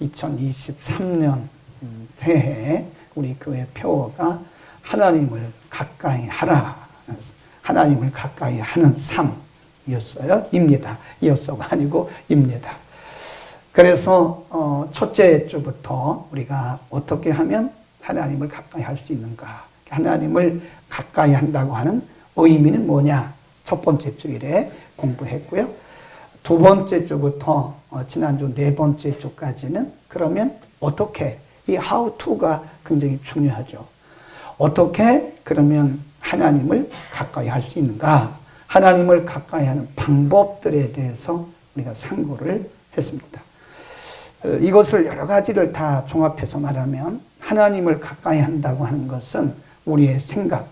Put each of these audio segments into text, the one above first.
2023년 새해 우리 교회 표어가 하나님을 가까이 하라. 하나님을 가까이 하는 삶이었어요. 입니다. 이었어가 아니고 입니다. 그래서 첫째 주부터 우리가 어떻게 하면 하나님을 가까이 할 수 있는가? 하나님을 가까이 한다고 하는 의미는 뭐냐? 첫 번째 주일에 공부했고요. 두 번째 주부터 지난주 네 번째 주까지는 그러면 어떻게, 이 how to가 굉장히 중요하죠. 어떻게 그러면 하나님을 가까이 할 수 있는가? 하나님을 가까이 하는 방법들에 대해서 우리가 상고를 했습니다. 이것을 여러 가지를 다 종합해서 말하면 하나님을 가까이 한다고 하는 것은 우리의 생각,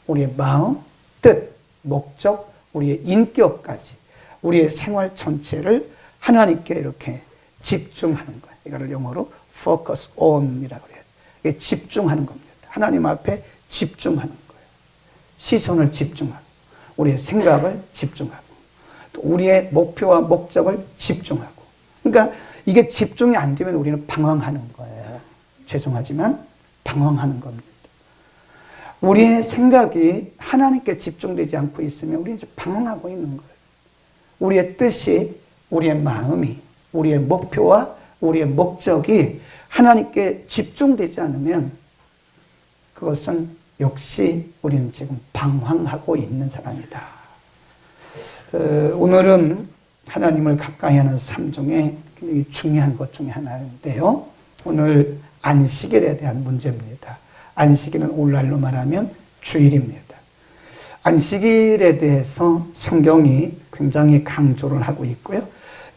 우리의 마음, 뜻, 목적, 우리의 인격까지 우리의 생활 전체를 하나님께 이렇게 집중하는 거예요. 이거를 영어로 focus on이라고 해요. 이게 집중하는 겁니다. 하나님 앞에 집중하는 거예요. 시선을 집중하고 우리의 생각을 집중하고 또 우리의 목표와 목적을 집중하고 그러니까 이게 집중이 안 되면 우리는 방황하는 거예요. 죄송하지만 방황하는 겁니다. 우리의 생각이 하나님께 집중되지 않고 있으면 우리는 이제 방황하고 있는 거예요. 우리의 뜻이, 우리의 마음이, 우리의 목표와 우리의 목적이 하나님께 집중되지 않으면 그것은 역시 우리는 지금 방황하고 있는 사람이다. 오늘은 하나님을 가까이 하는 삶 중에 굉장히 중요한 것 중에 하나인데요. 오늘 안식일에 대한 문제입니다. 안식일은 오늘날로 말하면 주일입니다. 안식일에 대해서 성경이 굉장히 강조를 하고 있고요.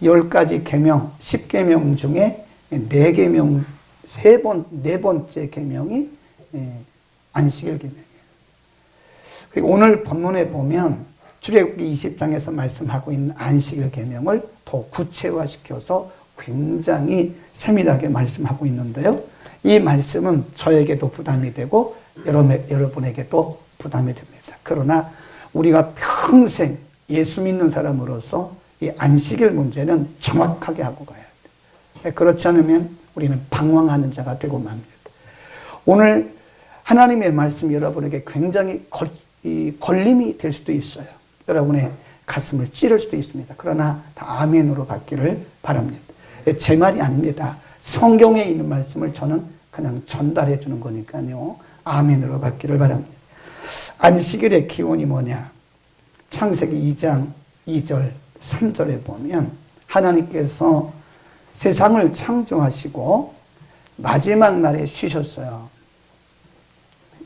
10가지 계명, 10계명 중에 4계명, 네 번째 계명이 안식일 계명이에요. 그리고 오늘 본문에 보면 출애굽기 20장에서 말씀하고 있는 안식일 계명을 더 구체화시켜서 굉장히 세밀하게 말씀하고 있는데요. 이 말씀은 저에게도 부담이 되고 여러분에게도 부담이 됩니다. 그러나 우리가 평생 예수 믿는 사람으로서 이 안식일 문제는 정확하게 하고 가야 돼요. 그렇지 않으면 우리는 방황하는 자가 되고 맙니다. 오늘 하나님의 말씀이 여러분에게 굉장히 걸림이 될 수도 있어요. 여러분의 가슴을 찌를 수도 있습니다. 그러나 다 아멘으로 받기를 바랍니다. 제 말이 아닙니다. 성경에 있는 말씀을 저는 그냥 전달해 주는 거니까요. 아멘으로 받기를 바랍니다. 안식일의 기원이 뭐냐? 창세기 2장 2절 3절에 보면 하나님께서 세상을 창조하시고 마지막 날에 쉬셨어요.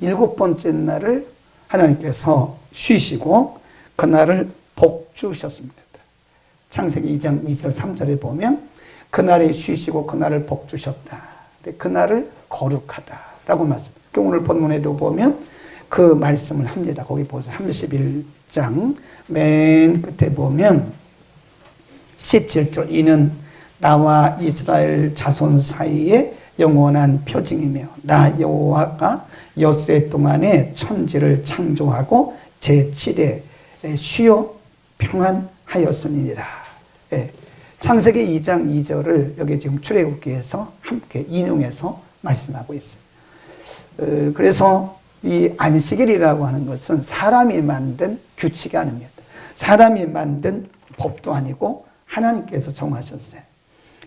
7번째 날을 하나님께서 쉬시고 그날을 복주셨습니다. 창세기 2장 2절 3절에 보면 그날에 쉬시고 그날을 복주셨다. 그날을 거룩하다라고 말씀합니다. 오늘 본문에도 보면 그 말씀을 합니다. 거기 보세요. 31장 맨 끝에 보면 17절 이는 나와 이스라엘 자손 사이에 영원한 표징이며 나 여호와가 엿새 동안에 천지를 창조하고 제7에 쉬어 평안하였으니라. 예. 창세기 2장 2절을 여기 지금 출애굽기에서 함께 인용해서 말씀하고 있어요. 그래서 이 안식일이라고 하는 것은 사람이 만든 규칙이 아닙니다. 사람이 만든 법도 아니고 하나님께서 정하셨어요.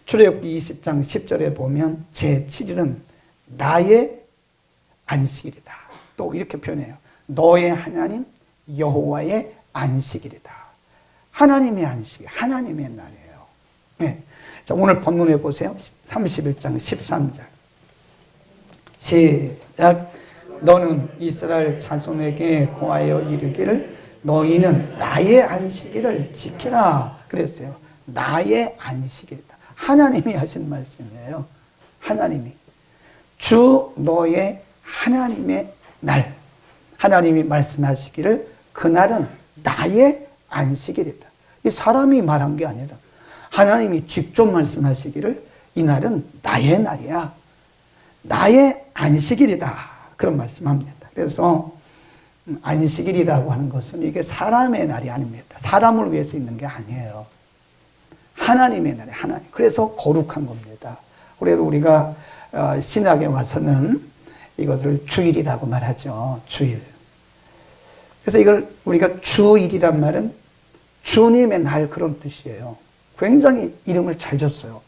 출애굽기 20장 10절에 보면 제7일은 나의 안식일이다. 또 이렇게 표현해요. 너의 하나님 여호와의 안식일이다. 하나님의 안식일, 하나님의 날이에요. 네. 자, 오늘 본문에 보세요. 31장 13절. 시작. 너는 이스라엘 자손에게 고하여 이르기를 너희는 나의 안식일을 지키라 그랬어요. 나의 안식일이다. 하나님이 하신 말씀이에요. 하나님이. 주 너의 하나님의 날. 하나님이 말씀하시기를 그날은 나의 안식일이다. 이 사람이 말한 게 아니라 하나님이 직접 말씀하시기를 이날은 나의 날이야. 나의 안식일이다. 그런 말씀합니다. 그래서 안식일이라고 하는 것은 이게 사람의 날이 아닙니다. 사람을 위해서 있는 게 아니에요. 하나님의 날이 하나님. 그래서 거룩한 겁니다. 그래도 우리가 신약에 와서는 이것을 주일이라고 말하죠. 주일. 그래서 이걸 우리가 주일이란 말은 주님의 날 그런 뜻이에요. 굉장히 이름을 잘 줬어요.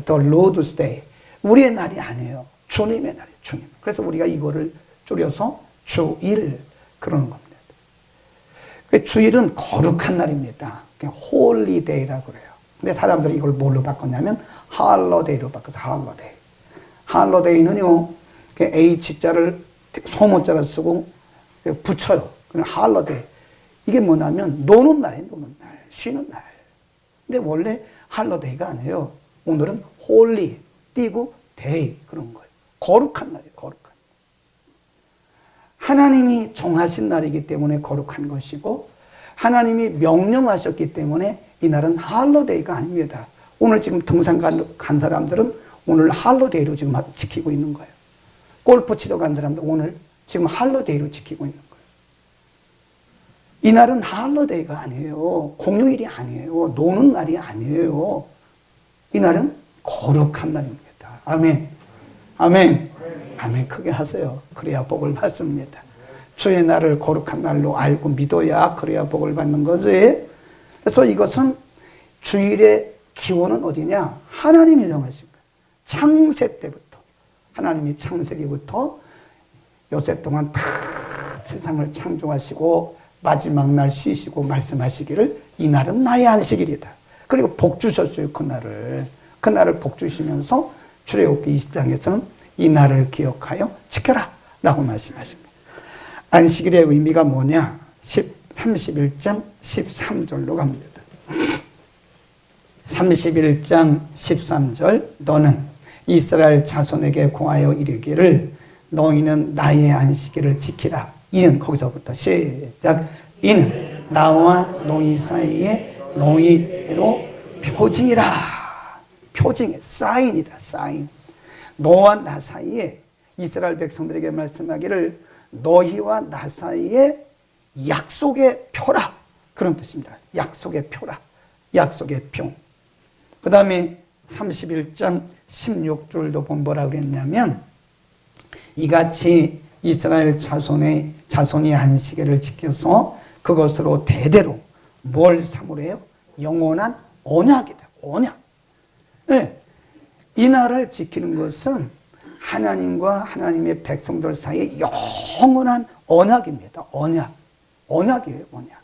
The Lord's Day. 우리의 날이 아니에요. 주님의 날이에요. 주님. 그래서 우리가 이거를 줄여서 주일 그러는 겁니다. 주일은 거룩한 날입니다. Holy Day라고 그래요. 근데 사람들이 이걸 뭘로 바꿨냐면 Holiday로 바꿨어요. Holiday. Holiday는요, H자를 소문자를 쓰고 붙여요. 그냥 Holiday. 이게 뭐냐면 노는 날이에요. 노는 날. 쉬는 날. 근데 원래 Holiday가 아니에요. 오늘은 Holy, 띄고 Day 그런 거예요. 거룩한 날이에요. 거룩한. 하나님이 정하신 날이기 때문에 거룩한 것이고 하나님이 명령하셨기 때문에 이 날은 할로데이가 아닙니다. 오늘 지금 등산 간 사람들은 오늘 할로데이로 지금 지키고 있는 거예요. 골프 치러 간 사람들 오늘 지금 할로데이로 지키고 있는 거예요. 이 날은 할로데이가 아니에요. 공휴일이 아니에요. 노는 날이 아니에요. 이 날은 거룩한 날입니다. 아멘. 아멘. 아멘. 크게 하세요. 그래야 복을 받습니다. 주의 날을 거룩한 날로 알고 믿어야 그래야 복을 받는 거지. 그래서 이것은 주일의 기원은 어디냐? 하나님이 정하신 거예요. 창세 때부터. 하나님이 창세기부터 여세 동안 다 세상을 창조하시고 마지막 날 쉬시고 말씀하시기를 이 날은 나의 안식일이다. 그리고 복 주셨어요. 그 날을 복 주시면서 출애굽기 20장에서는 이 날을 기억하여 지켜라 라고 말씀하십니다. 안식일의 의미가 뭐냐? 31장 13절로 갑니다. 31장 13절 너는 이스라엘 자손에게 공하여 이르기를 너희는 나의 안식일을 지키라. 이는 거기서부터 시작. 이는 나와 너희 사이에 너희로 표징이라. 표징, 사인이다. 사인. 너와 나 사이에 이스라엘 백성들에게 말씀하기를 너희와 나 사이에 약속의 표라. 그런 뜻입니다. 약속의 표라. 약속의 표. 그 다음에 31장 16절도 본 뭐라 그랬냐면 이같이 이스라엘 자손이 안식일을 지켜서 그것으로 대대로 뭘 삼으래요? 영원한 언약이다. 언약. 네. 이 날을 지키는 것은 하나님과 하나님의 백성들 사이에 영원한 언약입니다. 언약. 언약이에요. 언약.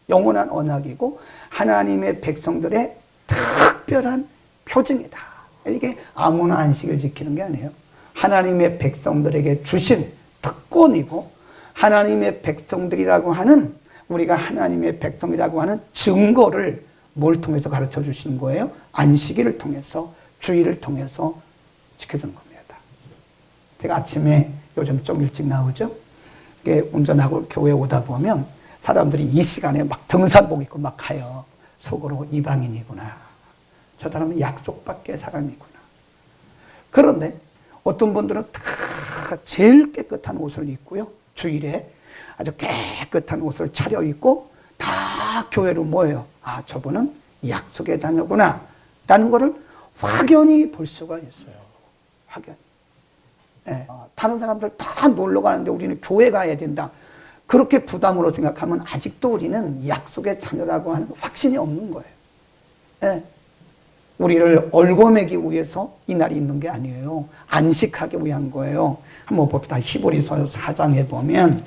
영원한 언약이고 하나님의 백성들의 특별한 표징이다. 이게 아무나 안식을 지키는 게 아니에요. 하나님의 백성들에게 주신 특권이고 하나님의 백성들이라고 하는 우리가 하나님의 백성이라고 하는 증거를 뭘 통해서 가르쳐 주시는 거예요? 안식일을 통해서 주일을 통해서 지켜주는 겁니다. 제가 아침에 요즘 좀 일찍 나오죠? 운전하고 교회 오다 보면 사람들이 이 시간에 막 등산복 입고 막 가요. 속으로 이방인이구나. 저 사람은 약속밖에 사람이구나. 그런데 어떤 분들은 다 제일 깨끗한 옷을 입고요. 주일에 아주 깨끗한 옷을 차려입고 다 교회로 모여요. 아, 저분은 약속의 자녀구나. 라는 것을 확연히 볼 수가 있어요. 확연히. 네. 다른 사람들 다 놀러 가는데 우리는 교회 가야 된다. 그렇게 부담으로 생각하면 아직도 우리는 약속의 자녀라고 하는 확신이 없는 거예요. 네. 우리를 얽어매기 위해서 이 날이 있는 게 아니에요. 안식하기 위한 거예요. 한번 봅시다. 히브리서 4장에 보면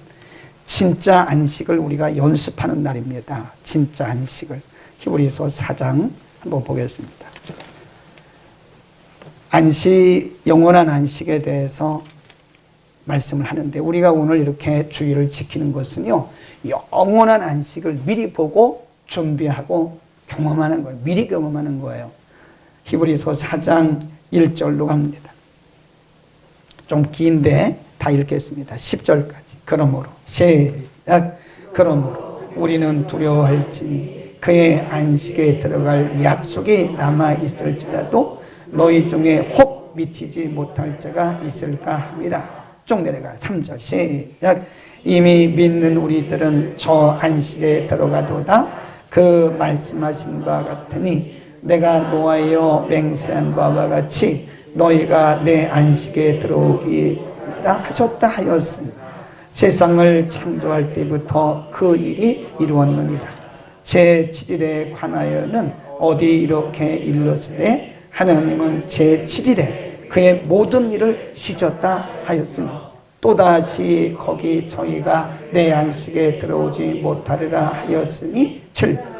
진짜 안식을 우리가 연습하는 날입니다. 진짜 안식을. 히브리서 4장 한번 보겠습니다. 안식, 영원한 안식에 대해서 말씀을 하는데 우리가 오늘 이렇게 주일을 지키는 것은요, 영원한 안식을 미리 보고 준비하고 경험하는 거예요. 미리 경험하는 거예요. 히브리서 4장 1절로 갑니다. 좀 긴데 다 읽겠습니다. 10절까지. 그러므로 시작. 그러므로 우리는 두려워할지니 그의 안식에 들어갈 약속이 남아 있을지라도 너희 중에 혹 미치지 못할 자가 있을까 함이라. 쭉 내려가. 3절 시작. 이미 믿는 우리들은 저 안식에 들어가도다. 그 말씀하신 바 같으니 내가 노하여 맹세한 바와 같이 너희가 내 안식에 들어오기다 하셨다 하였으니 세상을 창조할 때부터 그 일이 이루었느니라. 제7일에 관하여는 어디 이렇게 일렀으되 하나님은 제7일에 그의 모든 일을 쉬셨다 하였으니 또다시 거기 저희가 내 안식에 들어오지 못하리라 하였으니 7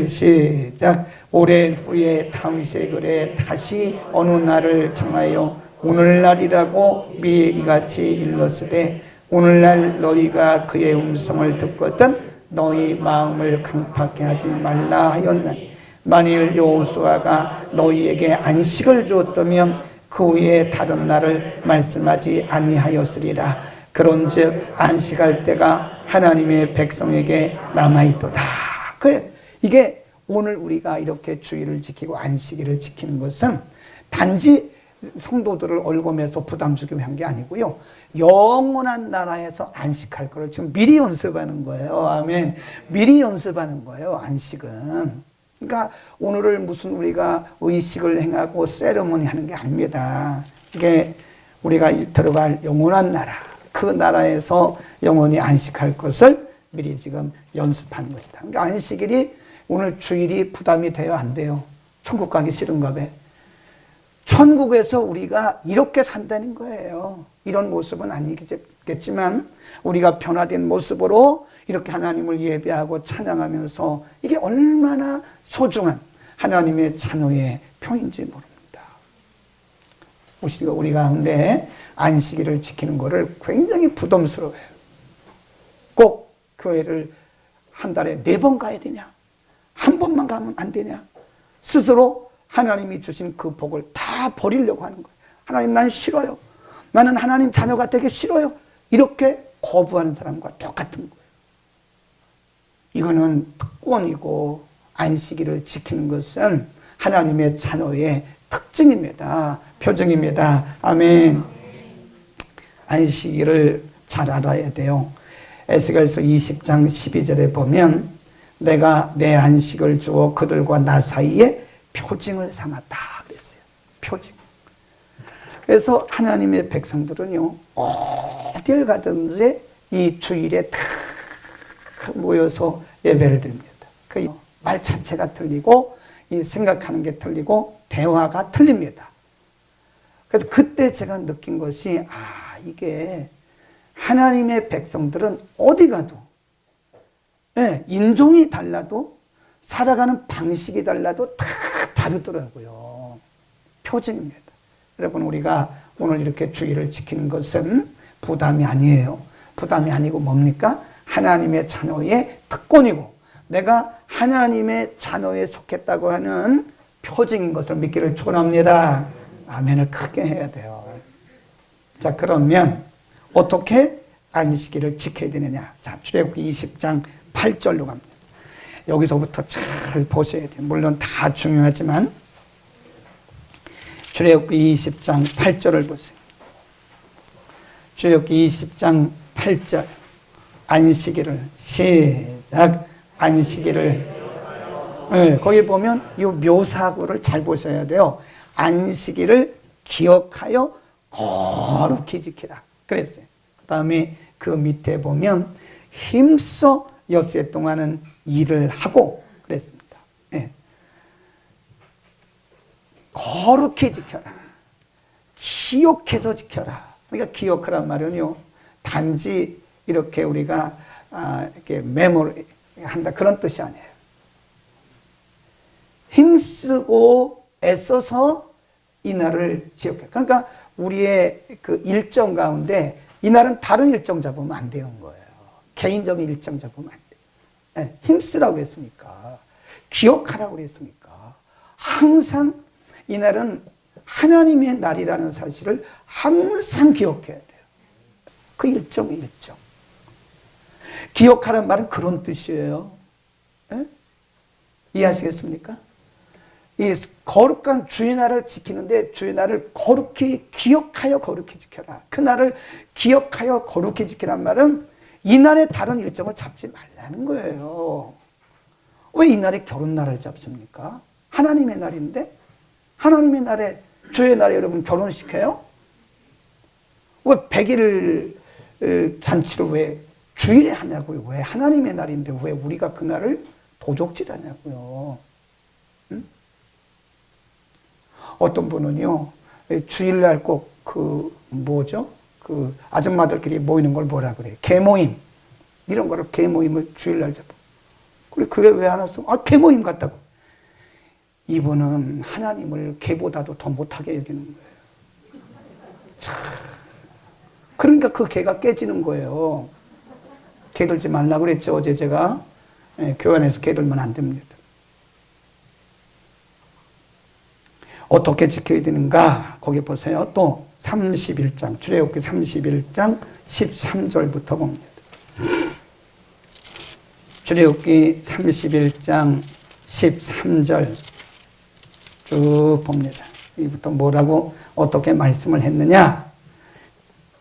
시작. 오랜 후에 다윗의 다시 어느 날을 정하여 오늘날이라고 미리 이같이 일렀으되 오늘날 너희가 그의 음성을 듣거든 너희 마음을 강팍해 하지 말라 하였나니 만일 여호수아가 너희에게 안식을 주었다면 그 후에 다른 날을 말씀하지 아니하였으리라. 그런즉 안식할 때가 하나님의 백성에게 남아있도다. 이게 오늘 우리가 이렇게 주일을 지키고 안식일을 지키는 것은 단지 성도들을 얽으면서 부담스럽게 한 게 아니고요. 영원한 나라에서 안식할 거를 지금 미리 연습하는 거예요. 아멘. 미리 연습하는 거예요. 안식은. 그러니까 오늘을 무슨 우리가 의식을 행하고 세레모니 하는 게 아닙니다. 이게 우리가 들어갈 영원한 나라, 그 나라에서 영원히 안식할 것을 미리 지금 연습하는 것이다. 그러니까 안식일이 오늘 주일이 부담이 돼요? 안 돼요? 천국 가기 싫은가 봐. 천국에서 우리가 이렇게 산다는 거예요. 이런 모습은 아니겠지만 우리가 변화된 모습으로 이렇게 하나님을 예배하고 찬양하면서 이게 얼마나 소중한 하나님의 자녀의 표인지 모릅니다. 우리 가운데 안식일을 지키는 것을 굉장히 부담스러워해요. 꼭 교회를 한 달에 4번 가야 되냐? 한 번만 가면 안 되냐? 스스로 하나님이 주신 그 복을 다 버리려고 하는 거예요. 하나님, 난 싫어요. 나는 하나님 자녀가 되기 싫어요. 이렇게 거부하는 사람과 똑같은 거예요. 이거는 특권이고 안식일을 지키는 것은 하나님의 자녀의 특징입니다. 표정입니다. 아멘. 안식일을 잘 알아야 돼요. 에스겔서 20장 12절에 보면 내가 내 안식을 주어 그들과 나 사이에 표징을 삼았다 그랬어요. 표징. 그래서 하나님의 백성들은요, 어딜 가든지 이 주일에 다 모여서 예배를 드립니다. 그 말 자체가 틀리고 이 생각하는 게 틀리고 대화가 틀립니다. 그래서 그때 제가 느낀 것이 이게 하나님의 백성들은 어디 가도 인종이 달라도 살아가는 방식이 달라도 다 다르더라고요. 표징입니다. 여러분, 우리가 오늘 이렇게 주일을 지키는 것은 부담이 아니에요. 부담이 아니고 뭡니까? 하나님의 자녀의 특권이고 내가 하나님의 자녀에 속했다고 하는 표징인 것을 믿기를 축원합니다. 아멘을 크게 해야 돼요. 자, 그러면 어떻게 안식일을 지켜야 되느냐? 자, 출애굽기 20장 8절로 갑니다. 여기서부터 잘 보셔야 돼요. 물론 다 중요하지만 출애굽기 20장 8절을 보세요. 출애굽기 20장 8절 안식일을 시작. 안식일을 거기 보면 이 묘사구를 잘 보셔야 돼요. 안식일을 기억하여 거룩히 지키라 그랬어요. 그 다음에 그 밑에 보면 힘써 엿새 동안은 일을 하고 그랬습니다. 거룩히 지켜라. 기억해서 지켜라. 그러니까 기억하란 말은요, 단지 이렇게 우리가 이렇게 메모를 한다 그런 뜻이 아니에요. 힘쓰고 애써서 이날을 지역해. 그러니까 우리의 그 일정 가운데 이날은 다른 일정 잡으면 안 되는 거예요. 개인적인 일정 잡으면 안 돼요. 힘쓰라고 했으니까, 기억하라고 했으니까 항상 이날은 하나님의 날이라는 사실을 항상 기억해야 돼요. 그 일정이 일정. 기억하라는 말은 그런 뜻이에요. 이해하시겠습니까? 이 거룩한 주의 날을 지키는데 주의 날을 거룩히 기억하여 거룩히 지켜라. 그 날을 기억하여 거룩히 지키란 말은 이날에 다른 일정을 잡지 말라는 거예요. 왜 이날에 결혼 날을 잡습니까? 하나님의 날인데 하나님의 날에 주의 날에 여러분 결혼시켜요? 왜 100일 잔치를 왜 주일에 하냐고요? 왜 하나님의 날인데 왜 우리가 그날을 도적질하냐고요? 응? 어떤 분은요 주일날 꼭 그 아줌마들끼리 모이는 걸 뭐라 그래요? 개모임 이런 거를 개모임을 주일날 잡고 그래 그게 왜 안 왔어? 아 개모임 같다고. 이분은 하나님을 개보다도 더 못하게 여기는 거예요. 참. 그러니까 그 개가 깨지는 거예요. 개 들지 말라고 그랬죠 어제 제가. 교회 안에서 개 들면 안 됩니다. 어떻게 지켜야 되는가? 거기 보세요. 또 31장 출애굽기 31장 13절부터 봅니다. 출애굽기 31장 13절 쭉 봅니다. 이부터 뭐라고 어떻게 말씀을 했느냐?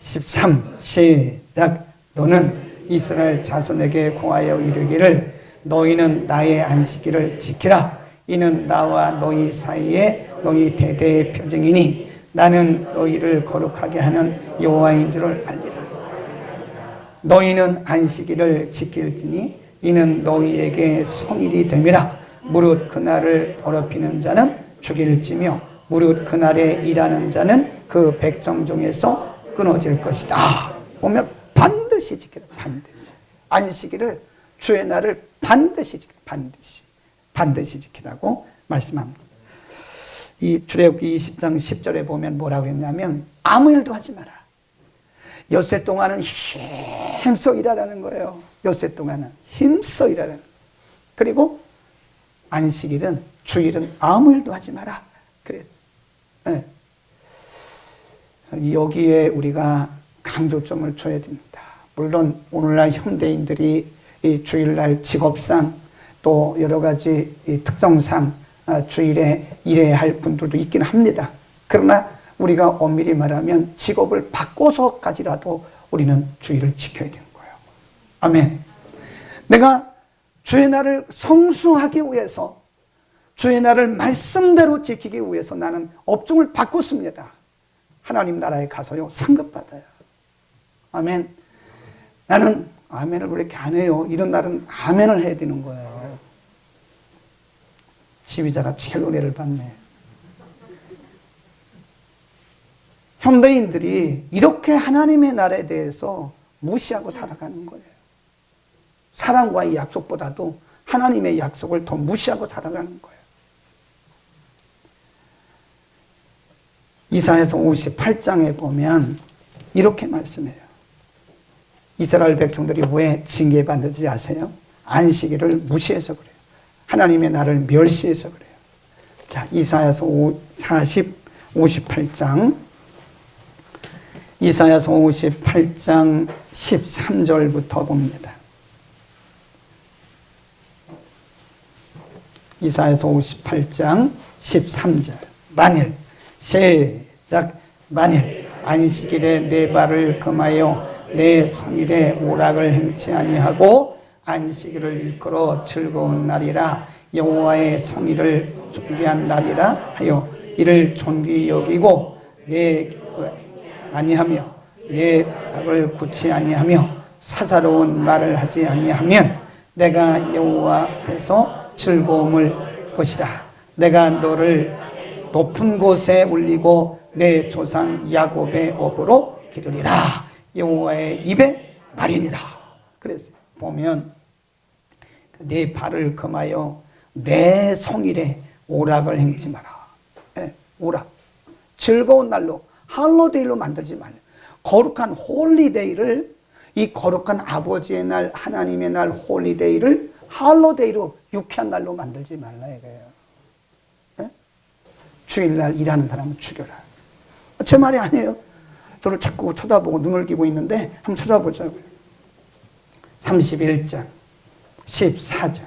13 시작. 너는 이스라엘 자손에게 고하여 이르기를 너희는 나의 안식일을 지키라. 이는 나와 너희 사이에 너희 대대의 표징이니 나는 너희를 거룩하게 하는 여호와인 줄을 알리라. 너희는 안식일을 지킬지니 이는 너희에게 성일이 됨이라. 무릇 그날을 더럽히는 자는 죽일지며 무릇 그날에 일하는 자는 그 백성 중에서 끊어질 것이다. 보면 반드시 지키라. 반드시. 안식일을 주의 날을 반드시 지키라. 반드시 지키라고 말씀합니다. 이 출애굽기 20장 10절에 보면 뭐라고 했냐면 아무 일도 하지 마라. 엿새 동안은 힘써 일하라는 거예요. 엿새 동안은 힘써 일하라는 거예요. 그리고 안식일은 주일은 아무 일도 하지 마라. 그랬어요. 네. 여기에 우리가 강조점을 줘야 됩니다. 물론 오늘날 현대인들이 이 주일날 직업상 또 여러 가지 특성상 주일에 일해야 할 분들도 있긴 합니다. 그러나 우리가 엄밀히 말하면 직업을 바꿔서까지라도 우리는 주일을 지켜야 되는 거예요. 아멘. 내가 주의 날을 성수하기 위해서 주의 날을 말씀대로 지키기 위해서 나는 업종을 바꿨습니다. 하나님 나라에 가서요 상급받아요. 아멘. 나는 아멘을 왜 이렇게 안 해요? 이런 날은 아멘을 해야 되는 거예요. 지휘자가 제일 은혜를 받네. 현대인들이 이렇게 하나님의 날에 대해서 무시하고 살아가는 거예요. 사랑과의 약속보다도 하나님의 약속을 더 무시하고 살아가는 거예요. 이사야서 58장에 보면 이렇게 말씀해요. 이스라엘 백성들이 왜 징계받는지 아세요? 안식일을 무시해서 그래요. 하나님의 날을 멸시해서 그래요. 자, 이사야서 58장 이사야서 58장 13절부터 봅니다. 이사야서 58장 13절. 만일 시작. 만일 안식일에 내 발을 금하여 내 성일에 오락을 행치 아니하고 안식일을 일컬어 즐거운 날이라 여호와의 성일을 존귀한 날이라 하여 이를 존귀 여기고 아니하며 내 발을 굳지 아니하며 사사로운 말을 하지 아니하면 내가 여호와 앞에서 즐거움을 것이다. 내가 너를 높은 곳에 올리고 내 조상 야곱의 업으로 기르리라. 여호와의 입의 말이니라. 그래서 보면 내 발을 금하여 내 성일에 오락을 행치 마라. 네, 오락. 즐거운 날로 할로데이로 만들지 말라. 거룩한 홀리데이를 이 거룩한 아버지의 날 하나님의 날 홀리데이를 할로데이로 유쾌한 날로 만들지 말라 이거예요. 네? 주일날 일하는 사람은 죽여라. 제 말이 아니에요. 저를 자꾸 쳐다보고 눈을 끼고 있는데 한번 찾아보자고요. 31장 14절.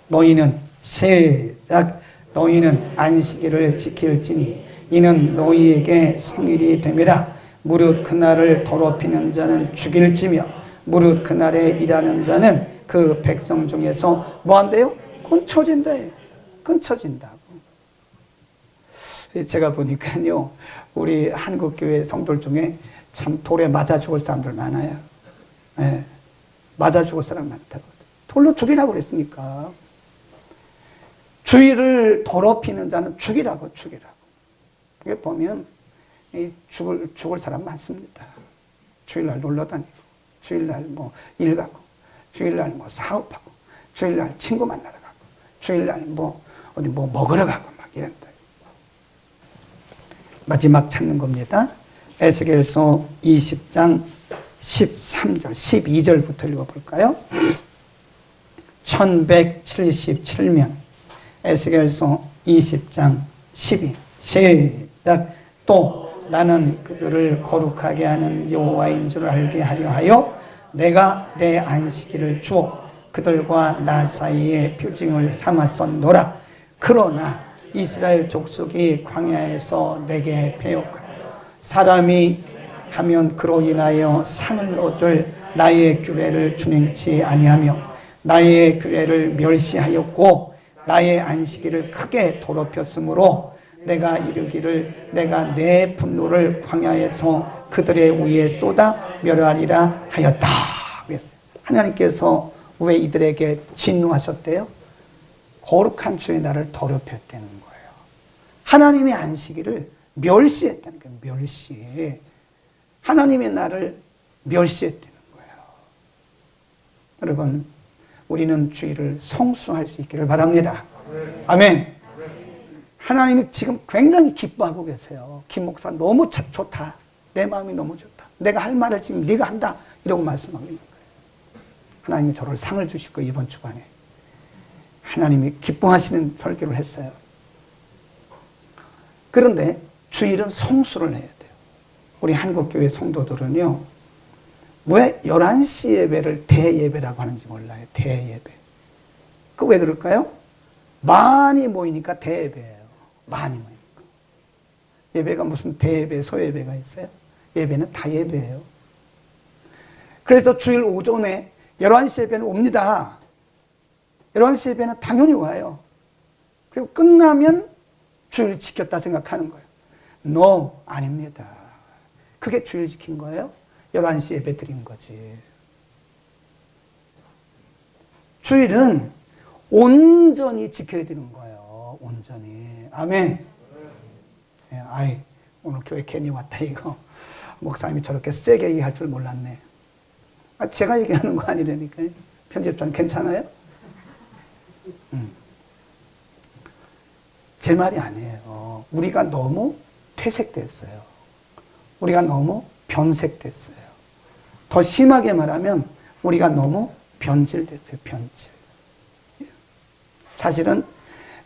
너희는 시작. 너희는 안식일을 지킬지니 이는 너희에게 성일이 됨이라. 무릇 그날을 더럽히는 자는 죽일지며 무릇 그날에 일하는 자는 그 백성 중에서 뭐한대요? 그건 처진대. 끊쳐진다고. 제가 보니까요, 우리 한국교회 성도들 중에 참 돌에 맞아 죽을 사람들 많아요. 네. 맞아 죽을 사람 많다고. 돌로 죽이라고 그랬으니까. 주의를 더럽히는 자는 죽이라고. 그게 보면 죽을 사람 많습니다. 주일날 놀러 다니고, 주일날 뭐 일 가고, 주일날 뭐 사업하고, 주일날 친구 만나러 가고, 주일날 뭐 어디 뭐 먹으러 가고 막 이런다. 마지막 찾는 겁니다. 에스겔서 20장 13절, 12절부터 읽어볼까요? 1177면 에스겔서 20장 12 시작. 또 나는 그들을 거룩하게 하는 여호와인 줄 알게 하려 하여 내가 내 안식일을 주어 그들과 나 사이에 표징을 삼았었노라. 그러나 이스라엘 족속이 광야에서 내게 배역하여 사람이 하면 그로 인하여 상을 얻을 나의 규례를 준행치 아니하며 나의 규례를 멸시하였고 나의 안식일을 크게 더럽혔으므로 내가 이르기를 내가 내 분노를 광야에서 그들의 위에 쏟아 멸하리라 하였다. 그랬어요. 하나님께서 왜 이들에게 진노하셨대요? 거룩한 주의 날을 더럽혔다는 거예요. 하나님의 안식일을 멸시했다는 거예요. 멸시. 하나님의 날을 멸시했다는 거예요. 여러분, 우리는 주일을 성수할 수 있기를 바랍니다. 아멘. 하나님이 지금 굉장히 기뻐하고 계세요. 김 목사 너무 좋다. 내 마음이 너무 좋다. 내가 할 말을 지금 네가 한다. 이러고 말씀하고 있는 거예요. 하나님이 저를 상을 주실 거예요. 이번 주간에. 하나님이 기뻐하시는 설교를 했어요. 그런데 주일은 성수를 해야 돼요. 우리 한국교회 성도들은요, 왜 11시 예배를 대예배라고 하는지 몰라요. 대예배. 그 왜 그럴까요? 많이 모이니까 대예배예요. 많이 모이니까. 예배가 무슨 대예배, 소예배가 있어요? 예배는 다 예배예요. 그래서 주일 오전에 11시 예배는 옵니다. 11시 예배는 당연히 와요. 그리고 끝나면 주일 지켰다 생각하는 거예요. No, 아닙니다. 그게 주일 지킨 거예요? 11시 예배 드린 거지. 주일은 온전히 지켜야 되는 거예요. 온전히. 아멘. 아이, 오늘 교회 괜히 왔다, 이거. 목사님이 저렇게 세게 얘기할 줄 몰랐네. 제가 얘기하는 거 아니라니까요. 편집자는 괜찮아요? 제 말이 아니에요. 우리가 너무 퇴색됐어요. 우리가 너무 변색됐어요. 더 심하게 말하면 우리가 너무 변질됐어요. 변질. 사실은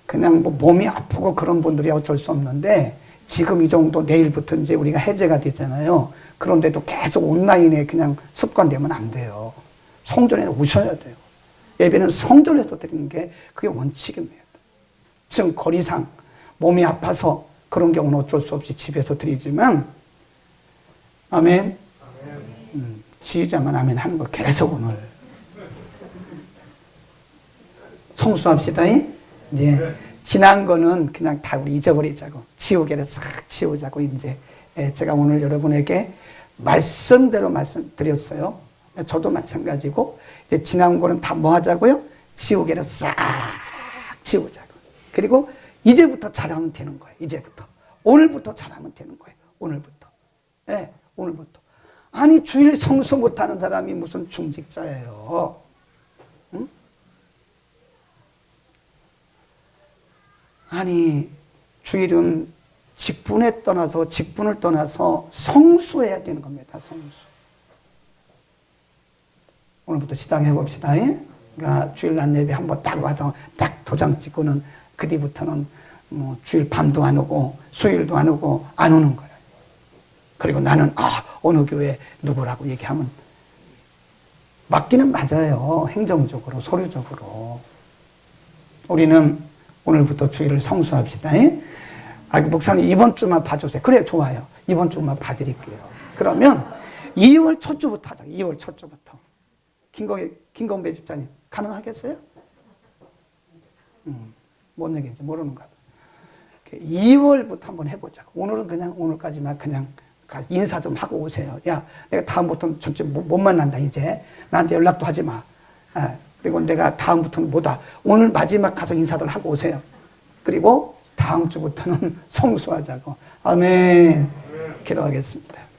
그냥 뭐 몸이 아프고 그런 분들이 어쩔 수 없는데 지금 이 정도 내일부터 이제 우리가 해제가 되잖아요. 그런데도 계속 온라인에 그냥 습관되면 안 돼요. 성전에 오셔야 돼요. 예배는 성전에서 드리는 게 그게 원칙입니다. 지금 거리상 몸이 아파서 그런 경우는 어쩔 수 없이 집에서 드리지만 아멘. 지휘자만 아멘 하는 거 계속 오늘 성수합시다. 예. 지난 거는 그냥 다 우리 잊어버리자고 지우개를 싹 지우자고 이제 제가 오늘 여러분에게 말씀대로 말씀드렸어요. 저도 마찬가지고 이제 지난 거는 다 뭐 하자고요? 지우개를 싹 지우자고. 그리고 이제부터 잘하면 되는 거예요. 이제부터. 오늘부터 잘하면 되는 거예요. 오늘부터. 예, 오늘부터. 아니 주일 성수 못하는 사람이 무슨 중직자예요. 응? 아니 주일은 직분을 떠나서 성수해야 되는 겁니다. 성수. 오늘부터 시작해 봅시다. 그러니까 주일 낮 예배 한번 딱 와서 딱 도장 찍고는 그 뒤부터는 뭐 주일 밤도 안 오고 수요일도 안 오고 안 오는 거예요. 그리고 나는 어느 교회 누구라고 얘기하면 맞기는 맞아요. 행정적으로 서류적으로. 우리는 오늘부터 주일을 성수합시다. 목사님 이번 주만 봐주세요. 그래 좋아요. 이번 주만 봐드릴게요. 그러면 2월 첫 주부터 하자. 2월 첫 주부터. 김건배 집사님 가능하겠어요? 뭔 얘기인지 모르는 거야. 2월부터 한번 해보자고. 오늘은 그냥 오늘까지만 그냥 인사 좀 하고 오세요. 야, 내가 다음부터는 전체 못 만난다, 이제. 나한테 연락도 하지 마. 그리고 내가 다음부터는 뭐다. 오늘 마지막 가서 인사들 하고 오세요. 그리고 다음 주부터는 성수하자고. 아멘. 기도하겠습니다.